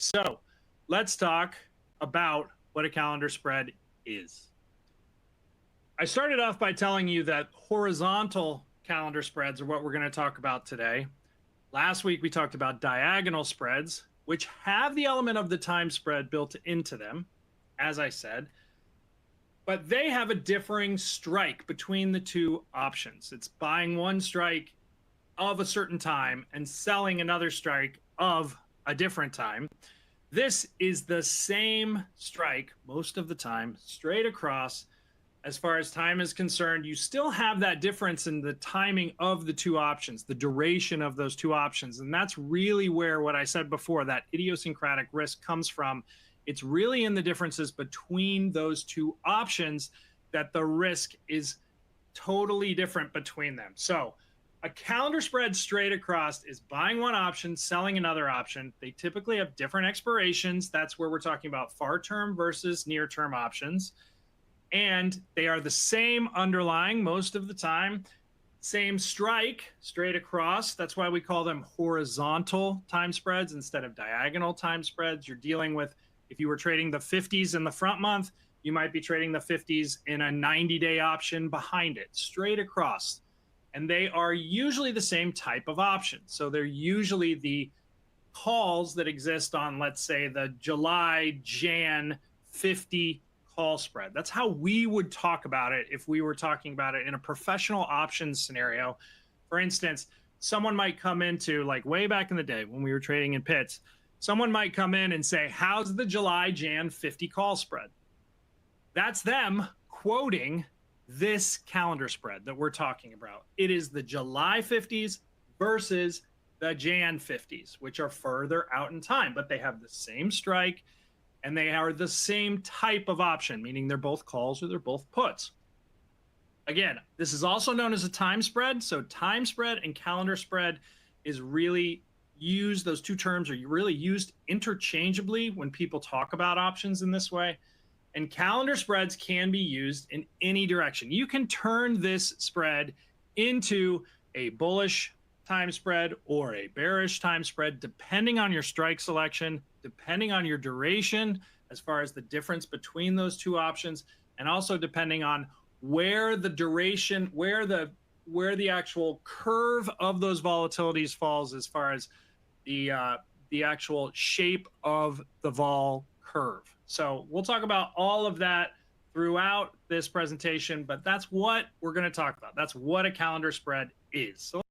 So let's talk about what a calendar spread is. I started off by telling you that horizontal calendar spreads are what we're going to talk about today. Last week, we talked about diagonal spreads, which have the element of the time spread built into them, as I said, but they have a differing strike between the two options. It's buying one strike of a certain time and selling another strike of a different time. This is the same strike most of the time, straight across. As far as time is concerned, you still have that difference in the timing of the two options, the duration of those two options. And that's really where what I said before, that idiosyncratic risk comes from. It's really in the differences between those two options that the risk is totally different between them. So a calendar spread straight across is buying one option, selling another option. They typically have different expirations. That's where we're talking about far term versus near term options. And they are the same underlying most of the time, same strike straight across. That's why we call them horizontal time spreads instead of diagonal time spreads. You're dealing with, if you were trading the 50s in the front month, you might be trading the 50s in a 90-day option behind it, straight across. And they are usually the same type of option. So they're usually the calls that exist on, let's say, the July-Jan 50 call spread. That's how we would talk about it if we were talking about it in a professional options scenario. For instance, someone might come into, like way back in the day when we were trading in pits, someone might come in and say, how's the July-Jan 50 call spread? That's them quoting this calendar spread that we're talking about. It is the July 50s versus the Jan 50s, which are further out in time, but they have the same strike and they are the same type of option, meaning they're both calls or they're both puts. Again, this is also known as a time spread. So time spread and calendar spread is really used, those two terms are really used interchangeably when people talk about options in this way. And calendar spreads can be used in any direction. You can turn this spread into a bullish time spread or a bearish time spread, depending on your strike selection, depending on your duration, as far as the difference between those two options, and also depending on where the duration, where the actual curve of those volatilities falls, as far as the actual shape of the vol curve. So we'll talk about all of that throughout this presentation, but that's what we're going to talk about. That's what a calendar spread is. So